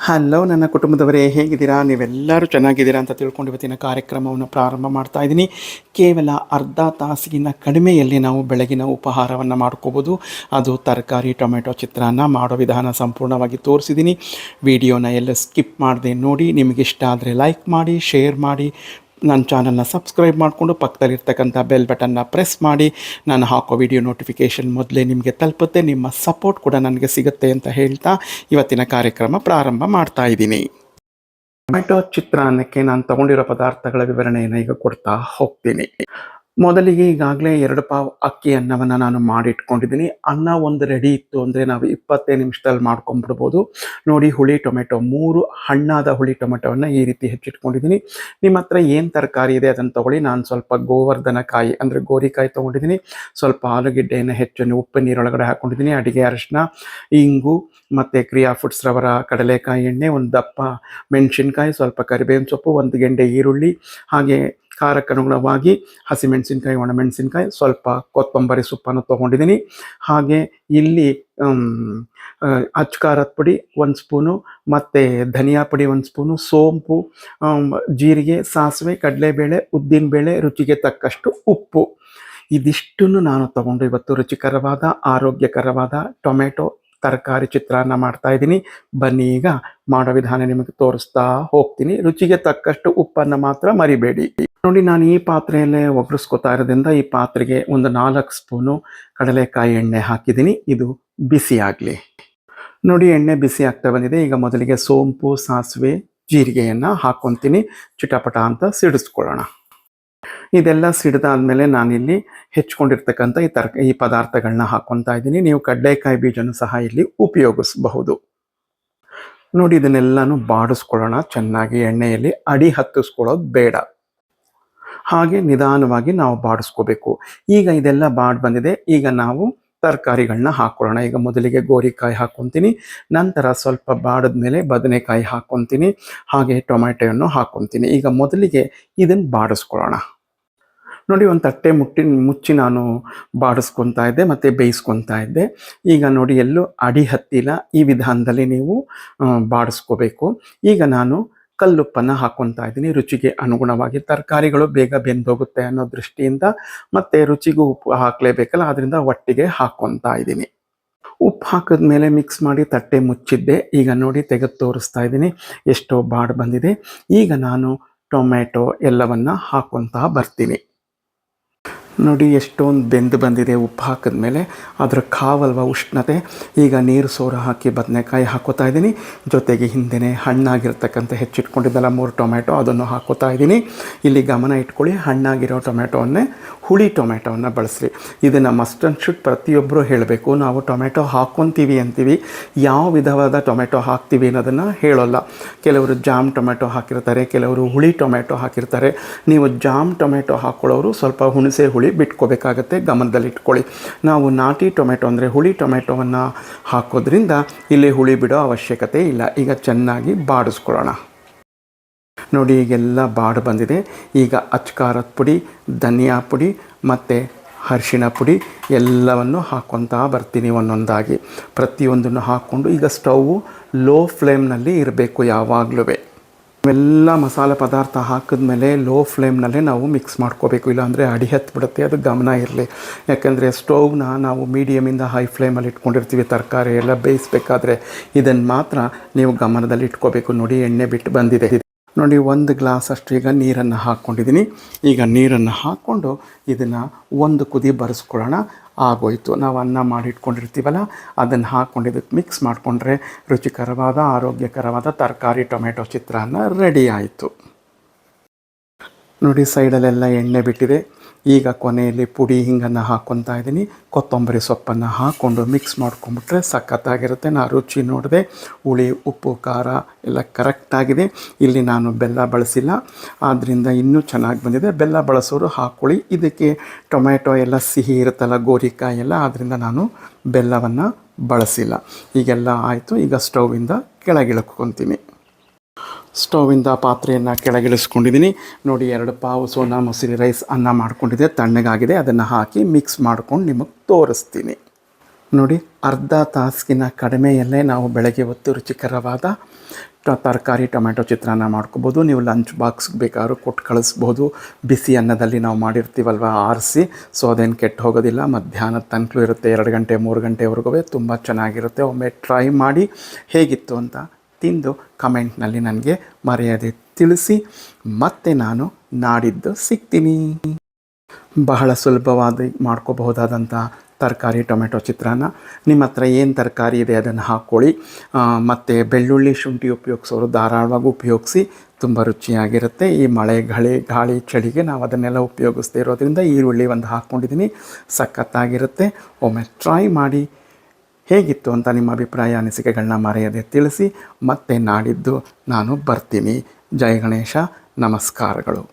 Hello ನನ್ನ ಕುಟುಂಬದವರೇ, ಹೇಗಿದ್ದೀರಾ? ನೀವೆಲ್ಲರೂ ಚೆನ್ನಾಗಿದ್ದೀರಾ ಅಂತ ತಿಳ್ಕೊಂಡು ಇವತ್ತಿನ ಕಾರ್ಯಕ್ರಮವನ್ನು ಪ್ರಾರಂಭ ಮಾಡ್ತಾ ಇದ್ದೀನಿ. ಕೇವಲ ಅರ್ಧ ತಾಸಿಗಿಂತ ಕಡಿಮೆಯಲ್ಲಿ ನಾವು ಬೆಳಗಿನ ಉಪಹಾರವನ್ನು ಮಾಡ್ಕೋಬೋದು. ಅದು ತರಕಾರಿ ಟೊಮೆಟೊ ಚಿತ್ರಾನ್ನ ಮಾಡೋ ವಿಧಾನ ಸಂಪೂರ್ಣವಾಗಿ ತೋರಿಸಿದ್ದೀನಿ. ವಿಡಿಯೋನ ಎಲ್ಲ ಸ್ಕಿಪ್ ಮಾಡದೆ ನೋಡಿ. ನಿಮಗಿಷ್ಟ ಆದರೆ ಲೈಕ್ ಮಾಡಿ, ಶೇರ್ ಮಾಡಿ, ನನ್ನ ಚಾನಲ್ನ ಸಬ್ಸ್ಕ್ರೈಬ್ ಮಾಡಿಕೊಂಡು ಪಕ್ಕದಲ್ಲಿರ್ತಕ್ಕಂಥ ಬೆಲ್ ಬಟನ್ನ ಪ್ರೆಸ್ ಮಾಡಿ. ನಾನು ಹಾಕೋ ವಿಡಿಯೋ ನೋಟಿಫಿಕೇಷನ್ ಮೊದಲೇ ನಿಮಗೆ ತಲುಪುತ್ತೆ. ನಿಮ್ಮ ಸಪೋರ್ಟ್ ಕೂಡ ನನಗೆ ಸಿಗುತ್ತೆ ಅಂತ ಹೇಳ್ತಾ ಇವತ್ತಿನ ಕಾರ್ಯಕ್ರಮ ಪ್ರಾರಂಭ ಮಾಡ್ತಾ ಇದ್ದೀನಿ. ಟೊಮೆಟೊ ಚಿತ್ರಾನ್ನಕ್ಕೆ ನಾನು ತೊಗೊಂಡಿರೋ ಪದಾರ್ಥಗಳ ವಿವರಣೆಯನ್ನು ಈಗ ಕೊಡ್ತಾ ಹೋಗ್ತೀನಿ. ಮೊದಲಿಗೆ ಈಗಾಗಲೇ 2 ಪಾವ್ ಅಕ್ಕಿ ಅನ್ನವನ್ನು ನಾನು ಮಾಡಿಟ್ಕೊಂಡಿದ್ದೀನಿ. ಅನ್ನ ಒಂದು ರೆಡಿ ಇತ್ತು ಅಂದರೆ ನಾವು 25 ನಿಮಿಷದಲ್ಲಿ ಮಾಡ್ಕೊಂಡ್ಬಿಡ್ಬೋದು. ನೋಡಿ, ಹುಳಿ ಟೊಮೆಟೊ 3 ಹಣ್ಣಾದ ಹುಳಿ ಟೊಮೆಟೊವನ್ನು ಈ ರೀತಿ ಹೆಚ್ಚಿಟ್ಕೊಂಡಿದ್ದೀನಿ. ನಿಮ್ಮ ಹತ್ರ ಏನು ತರಕಾರಿ ಇದೆ ಅದನ್ನು ತೊಗೊಳ್ಳಿ. ನಾನು ಸ್ವಲ್ಪ ಗೋವರ್ಧನಕಾಯಿ ಅಂದರೆ ಗೋರಿಕಾಯಿ ತೊಗೊಂಡಿದ್ದೀನಿ. ಸ್ವಲ್ಪ ಆಲೂಗೆಡ್ಡೆಯನ್ನು ಹೆಚ್ಚು ಉಪ್ಪು ನೀರೊಳಗಡೆ ಹಾಕ್ಕೊಂಡಿದ್ದೀನಿ. ಅಡುಗೆ ಅರಿಶಿನ, ಇಂಗು ಮತ್ತು ಕ್ರಿಯಾ ಫುಡ್ಸ್ ರವರ ಕಡಲೆಕಾಯಿ ಎಣ್ಣೆ, ಒಂದು ದಪ್ಪ ಮೆಣಸಿನ್ಕಾಯಿ, ಸ್ವಲ್ಪ ಕರಿಬೇವಿನ ಸೊಪ್ಪು, 1 ಗೆಡ್ಡೆ ಈರುಳ್ಳಿ, ಹಾಗೆ ಖಾರಕ್ಕನುಗುಣವಾಗಿ ಹಸಿಮೆಣಸಿನ್ಕಾಯಿ, ಒಣಮೆಣಸಿನ್ಕಾಯಿ, ಸ್ವಲ್ಪ ಕೊತ್ತಂಬರಿ ಸೊಪ್ಪನ್ನು ತೊಗೊಂಡಿದ್ದೀನಿ. ಹಾಗೆ ಇಲ್ಲಿ ಅಚ್ಚ ಖಾರದ ಪುಡಿ 1 ಸ್ಪೂನು, ಮತ್ತು ಧನಿಯಾ ಪುಡಿ 1 ಸ್ಪೂನು, ಸೋಂಪು, ಜೀರಿಗೆ, ಸಾಸಿವೆ, ಕಡಲೆಬೇಳೆ, ಉದ್ದಿನಬೇಳೆ, ರುಚಿಗೆ ತಕ್ಕಷ್ಟು ಉಪ್ಪು. ಇದಿಷ್ಟನ್ನು ನಾನು ತಗೊಂಡು ಇವತ್ತು ರುಚಿಕರವಾದ ಆರೋಗ್ಯಕರವಾದ ಟೊಮೆಟೊ ತರಕಾರಿ ಚಿತ್ರಾನ್ನ ಮಾಡ್ತಾಯಿದ್ದೀನಿ. ಬನ್ನಿ, ಈಗ ಮಾಡೋ ವಿಧಾನ ನಿಮಗೆ ತೋರಿಸ್ತಾ ಹೋಗ್ತೀನಿ. ರುಚಿಗೆ ತಕ್ಕಷ್ಟು ಉಪ್ಪನ್ನು ಮಾತ್ರ ಮರಿಬೇಡಿ. ನೋಡಿ, ನಾನು ಈ ಪಾತ್ರೆಯಲ್ಲೇ ಒಗ್ಗರಿಸ್ಕೊತಾ ಇರೋದ್ರಿಂದ ಈ ಪಾತ್ರೆಗೆ ಒಂದು 4 ಸ್ಪೂನು ಕಡಲೆಕಾಯಿ ಎಣ್ಣೆ ಹಾಕಿದ್ದೀನಿ. ಇದು ಬಿಸಿ ಆಗಲಿ. ನೋಡಿ, ಎಣ್ಣೆ ಬಿಸಿ ಆಗ್ತಾ ಬಂದಿದೆ. ಈಗ ಮೊದಲಿಗೆ ಸೋಂಪು, ಸಾಸಿವೆ, ಜೀರಿಗೆಯನ್ನು ಹಾಕ್ಕೊತೀನಿ. ಚಿಟಪಟ ಅಂತ ಸಿಡಿಸ್ಕೊಳ್ಳೋಣ. ಇದೆಲ್ಲ ಸಿಡಿದಾದ್ಮೇಲೆ ನಾನಿಲ್ಲಿ ಹೆಚ್ಕೊಂಡಿರ್ತಕ್ಕಂಥ ಈ ಪದಾರ್ಥಗಳನ್ನ ಹಾಕ್ಕೊತಾ ಇದ್ದೀನಿ. ನೀವು ಕಡಲೆಕಾಯಿ ಬೀಜನೂ ಸಹ ಇಲ್ಲಿ ಉಪಯೋಗಿಸಬಹುದು. ನೋಡಿ, ಇದನ್ನೆಲ್ಲನೂ ಬಾಡಿಸ್ಕೊಳ್ಳೋಣ ಚೆನ್ನಾಗಿ. ಎಣ್ಣೆಯಲ್ಲಿ ಅಡಿ ಹತ್ತಿಸ್ಕೊಳ್ಳೋದು ಬೇಡ. ಹಾಗೆ ನಿಧಾನವಾಗಿ ನಾವು ಬಾಡಿಸ್ಕೋಬೇಕು. ಈಗ ಇದೆಲ್ಲ ಬಂದಿದೆ. ಈಗ ನಾವು ತರಕಾರಿಗಳನ್ನ ಹಾಕ್ಕೊಳ್ಳೋಣ. ಈಗ ಮೊದಲಿಗೆ ಗೋರಿಕಾಯಿ ಹಾಕ್ಕೊತೀನಿ. ನಂತರ ಸ್ವಲ್ಪ ಬಾಡಿದ್ಮೇಲೆ ಬದನೆಕಾಯಿ ಹಾಕ್ಕೊತೀನಿ. ಹಾಗೆ ಟೊಮೆಟೊಯನ್ನು ಹಾಕ್ಕೊತೀನಿ. ಈಗ ಮೊದಲಿಗೆ ಇದನ್ನು ಬಾಡಿಸ್ಕೊಳ್ಳೋಣ. ನೋಡಿ, ಒಂದು ತಟ್ಟೆ ಮುಚ್ಚಿ ನಾನು ಬಾಡಿಸ್ಕೊತಾ ಇದ್ದೆ ಮತ್ತು ಬೇಯಿಸ್ಕೊತಾ ಇದ್ದೆ. ಈಗ ನೋಡಿ, ಎಲ್ಲೂ ಅಡಿ ಹತ್ತಿಲ್ಲ. ಈ ವಿಧಾನದಲ್ಲಿ ನೀವು ಬಾಡಿಸ್ಕೋಬೇಕು. ಈಗ ನಾನು ಕಲ್ಲುಪ್ಪನ್ನು ಹಾಕ್ಕೊತಾ ಇದ್ದೀನಿ. ರುಚಿಗೆ ಅನುಗುಣವಾಗಿ ತರಕಾರಿಗಳು ಬೇಗ ಬೆಂದೋಗುತ್ತೆ ಅನ್ನೋ ದೃಷ್ಟಿಯಿಂದ, ಮತ್ತು ರುಚಿಗೂ ಉಪ್ಪು ಹಾಕಲೇಬೇಕಲ್ಲ, ಅದರಿಂದ ಒಟ್ಟಿಗೆ ಹಾಕ್ಕೊತಾ ಇದ್ದೀನಿ. ಉಪ್ಪು ಹಾಕಿದ್ಮೇಲೆ ಮಿಕ್ಸ್ ಮಾಡಿ ತಟ್ಟೆ ಮುಚ್ಚಿದ್ದೆ. ಈಗ ನೋಡಿ, ತೆಗೆದು ತೋರಿಸ್ತಾ ಇದ್ದೀನಿ ಎಷ್ಟೋ ಬಂದಿದೆ. ಈಗ ನಾನು ಟೊಮೆಟೊ ಎಲ್ಲವನ್ನು ಹಾಕ್ಕೊತಾ ಬರ್ತೀನಿ. ನೋಡಿ, ಎಷ್ಟೊಂದು ಬೆಂದು ಬಂದಿದೆ ಉಪ್ಪು ಹಾಕಿದ್ಮೇಲೆ. ಅದರ ಕಾವಲ್ವ ಉಷ್ಣತೆ. ಈಗ ನೀರು ಸೋರ ಹಾಕಿ ಬದನೆಕಾಯಿ ಹಾಕೋತಾ ಇದ್ದೀನಿ. ಜೊತೆಗೆ ಹಿಂದೆಯೇ ಹಣ್ಣಾಗಿರ್ತಕ್ಕಂಥ ಹೆಚ್ಚಿಟ್ಕೊಂಡಿದ್ದಲ್ಲ 3 ಟೊಮೆಟೊ, ಅದನ್ನು ಹಾಕೋತಾ ಇದ್ದೀನಿ. ಇಲ್ಲಿ ಗಮನ ಇಟ್ಕೊಳ್ಳಿ, ಹಣ್ಣಾಗಿರೋ ಟೊಮೆಟೊವನ್ನೇ ಹುಳಿ ಟೊಮೆಟೊವನ್ನು ಬಳಸ್ರಿ. ಇದನ್ನು ಮಸ್ಟ್ ಆ್ಯಂಡ್ ಶುಡ್ ಪ್ರತಿಯೊಬ್ಬರು ಹೇಳಬೇಕು. ನಾವು ಟೊಮೆಟೊ ಹಾಕ್ಕೊತೀವಿ ಅಂತೀವಿ, ಯಾವ ವಿಧವಾದ ಟೊಮೆಟೊ ಹಾಕ್ತೀವಿ ಅನ್ನೋದನ್ನು ಹೇಳೋಲ್ಲ. ಕೆಲವರು ಜಾಮ್ ಟೊಮೆಟೊ ಹಾಕಿರ್ತಾರೆ, ಕೆಲವರು ಹುಳಿ ಟೊಮೆಟೊ ಹಾಕಿರ್ತಾರೆ. ನೀವು ಜಾಮ್ ಟೊಮೆಟೊ ಹಾಕ್ಕೊಳ್ಳೋರು ಸ್ವಲ್ಪ ಹುಣಸೆ ಹುಳಿ ಬಿಟ್ಕೋಬೇಕಾಗತ್ತೆ, ಗಮನದಲ್ಲಿಟ್ಕೊಳ್ಳಿ. ನಾವು ನಾಟಿ ಟೊಮೆಟೊ ಅಂದರೆ ಹುಳಿ ಟೊಮೆಟೊವನ್ನು ಹಾಕೋದ್ರಿಂದ ಇಲ್ಲಿ ಹುಳಿ ಬಿಡೋ ಅವಶ್ಯಕತೆ ಇಲ್ಲ. ಈಗ ಚೆನ್ನಾಗಿ ಬಾಡಿಸ್ಕೊಳ್ಳೋಣ. ನೋಡಿ, ಈಗೆಲ್ಲ ಬಂದಿದೆ. ಈಗ ಅಚ್ಚ ಖಾರದ ಪುಡಿ, ಧನಿಯಾ ಪುಡಿ ಮತ್ತು ಅರಿಶಿಣ ಪುಡಿ ಎಲ್ಲವನ್ನು ಹಾಕ್ಕೊತಾ ಬರ್ತೀನಿ ಒಂದೊಂದಾಗಿ. ಪ್ರತಿಯೊಂದನ್ನು ಹಾಕ್ಕೊಂಡು ಈಗ ಸ್ಟೌವು ಲೋ ಫ್ಲೇಮ್ನಲ್ಲಿ ಇರಬೇಕು ಯಾವಾಗಲೂ. ಎಲ್ಲ ಮಸಾಲೆ ಪದಾರ್ಥ ಹಾಕಿದ್ಮೇಲೆ ಲೋ ಫ್ಲೇಮ್ನಲ್ಲೇ ನಾವು ಮಿಕ್ಸ್ ಮಾಡ್ಕೋಬೇಕು, ಇಲ್ಲಾಂದರೆ ಅಡಿ ಹತ್ತಿಬಿಡುತ್ತೆ. ಅದು ಗಮನ ಇರಲಿ. ಯಾಕೆಂದರೆ ಸ್ಟೌವ್ನ ನಾವು ಮೀಡಿಯಮಿಂದ ಹೈ ಫ್ಲೇಮಲ್ಲಿ ಇಟ್ಕೊಂಡಿರ್ತೀವಿ ತರಕಾರಿ ಎಲ್ಲ ಬೇಯಿಸಬೇಕಾದ್ರೆ. ಇದನ್ನು ಮಾತ್ರ ನೀವು ಗಮನದಲ್ಲಿ ಇಟ್ಕೋಬೇಕು. ನೋಡಿ, ಎಣ್ಣೆ ಬಿಟ್ಟು ಬಂದಿದೆ. ನೋಡಿ, 1 ಗ್ಲಾಸ್ ಅಷ್ಟು ಈಗ ನೀರನ್ನು ಹಾಕ್ಕೊಂಡಿದ್ದೀನಿ. ಈಗ ನೀರನ್ನು ಹಾಕ್ಕೊಂಡು ಇದನ್ನು ಒಂದು ಕುದಿ ಬರೆಸ್ಕೊಳ್ಳೋಣ. ಆಗೋಯ್ತು. ನಾವು ಅನ್ನ ಮಾಡಿಟ್ಕೊಂಡಿರ್ತೀವಲ್ಲ, ಅದನ್ನು ಹಾಕ್ಕೊಂಡಿದ್ದಕ್ಕೆ ಮಿಕ್ಸ್ ಮಾಡಿಕೊಂಡ್ರೆ ರುಚಿಕರವಾದ ಆರೋಗ್ಯಕರವಾದ ತರಕಾರಿ ಟೊಮೆಟೊ ಚಿತ್ರಾನ್ನ ರೆಡಿ ಆಯಿತು. ನೋಡಿ, ಸೈಡಲ್ಲೆಲ್ಲ ಎಣ್ಣೆ ಬಿಟ್ಟಿದೆ. ಈಗ ಕೊನೆಯಲ್ಲಿ ಪುಡಿ ಹಿಂಗನ್ನು ಹಾಕ್ಕೊತಾ ಇದ್ದೀನಿ. ಕೊತ್ತಂಬರಿ ಸೊಪ್ಪನ್ನು ಹಾಕ್ಕೊಂಡು ಮಿಕ್ಸ್ ಮಾಡ್ಕೊಂಬಿಟ್ರೆ ಸಖತ್ತಾಗಿರುತ್ತೆ. ನಾನು ರುಚಿ ನೋಡಿದೆ, ಹುಳಿ ಉಪ್ಪು ಖಾರ ಎಲ್ಲ ಕರೆಕ್ಟಾಗಿದೆ. ಇಲ್ಲಿ ನಾನು ಬೆಲ್ಲ ಬಳಸಿಲ್ಲ, ಆದ್ದರಿಂದ ಇನ್ನೂ ಚೆನ್ನಾಗಿ ಬಂದಿದೆ. ಬೆಲ್ಲ ಬಳಸೋರು ಹಾಕ್ಕೊಳ್ಳಿ. ಇದಕ್ಕೆ ಟೊಮೆಟೊ ಎಲ್ಲ ಸಿಹಿ ಇರುತ್ತಲ್ಲ, ಗೋರಿಕಾಯಿ ಎಲ್ಲ, ಆದ್ದರಿಂದ ನಾನು ಬೆಲ್ಲವನ್ನು ಬಳಸಿಲ್ಲ. ಈಗೆಲ್ಲ ಆಯಿತು. ಈಗ ಸ್ಟೌವಿಂದ ಕೆಳಗಿಳ್ಕೊತೀನಿ. ಸ್ಟೌವಿಂದ ಪಾತ್ರೆಯನ್ನು ಕೆಳಗಿಳಿಸ್ಕೊಂಡಿದ್ದೀನಿ. ನೋಡಿ, 2 ಪಾವು ಸೋನಾ ಮಸೂರಿ ರೈಸ್ ಅನ್ನ ಮಾಡ್ಕೊಂಡಿದ್ದೆ, ತಣ್ಣಗಾಗಿದೆ. ಅದನ್ನು ಹಾಕಿ ಮಿಕ್ಸ್ ಮಾಡ್ಕೊಂಡು ನಿಮಗೆ ತೋರಿಸ್ತೀನಿ. ನೋಡಿ, ಅರ್ಧ ತಾಸಿಗಿನ ಕಡಿಮೆಯಲ್ಲೇ ನಾವು ಬೆಳಗ್ಗೆ ಹೊತ್ತು ರುಚಿಕರವಾದ ತರಕಾರಿ ಟೊಮೆಟೊ ಚಿತ್ರಾನ್ನ ಮಾಡ್ಕೋಬೋದು. ನೀವು ಲಂಚ್ ಬಾಕ್ಸ್ಗೆ ಬೇಕಾದ್ರೂ ಕೊಟ್ಟು ಕಳಿಸ್ಬೋದು. ಬಿಸಿ ಅನ್ನದಲ್ಲಿ ನಾವು ಮಾಡಿರ್ತೀವಲ್ವ ಆರಿಸಿ, ಸೊ ಅದೇನು ಕೆಟ್ಟು ಹೋಗೋದಿಲ್ಲ, ಮಧ್ಯಾಹ್ನದ ತನಕಲೂ ಇರುತ್ತೆ, 2 ಗಂಟೆ 3 ಗಂಟೆವರೆಗೂ ತುಂಬ ಚೆನ್ನಾಗಿರುತ್ತೆ. ಒಮ್ಮೆ ಟ್ರೈ ಮಾಡಿ ಹೇಗಿತ್ತು ಅಂತ ತಿಂದು ಕಮೆಂಟ್ನಲ್ಲಿ ನನಗೆ ಮರೆಯದೆ ತಿಳಿಸಿ. ಮತ್ತೆ ನಾನು ನಾಡಿದ್ದು ಸಿಗ್ತೀನಿ. ಬಹಳ ಸುಲಭವಾದ ಮಾಡ್ಕೋಬಹುದಾದಂಥ ತರಕಾರಿ ಟೊಮೆಟೊ ಚಿತ್ರಾನ್ನ. ನಿಮ್ಮ ಹತ್ರ ಏನು ತರಕಾರಿ ಇದೆ ಅದನ್ನು ಹಾಕ್ಕೊಳ್ಳಿ. ಮತ್ತು ಬೆಳ್ಳುಳ್ಳಿ ಶುಂಠಿ ಉಪಯೋಗಿಸೋರು ಧಾರಾಳವಾಗಿ ಉಪಯೋಗಿಸಿ, ತುಂಬ ರುಚಿಯಾಗಿರುತ್ತೆ. ಈ ಮಳೆ ಗಾಳಿ ಚಳಿಗೆ ನಾವು ಅದನ್ನೆಲ್ಲ ಉಪಯೋಗಿಸ್ತಾ ಇರೋದ್ರಿಂದ ಈರುಳ್ಳಿ ಒಂದು ಹಾಕ್ಕೊಂಡಿದ್ದೀನಿ, ಸಖತ್ತಾಗಿರುತ್ತೆ. ಒಮ್ಮೆ ಟ್ರೈ ಮಾಡಿ ಹೇಗಿತ್ತು ಅಂತ ನಿಮ್ಮ ಅಭಿಪ್ರಾಯ ಅನಿಸಿಕೆಗಳನ್ನ ಮರೆಯದೆ ತಿಳಿಸಿ. ಮತ್ತೆ ನಾಡಿದ್ದು ನಾನು ಬರ್ತೀನಿ. ಜೈ ಗಣೇಶ, ನಮಸ್ಕಾರಗಳು.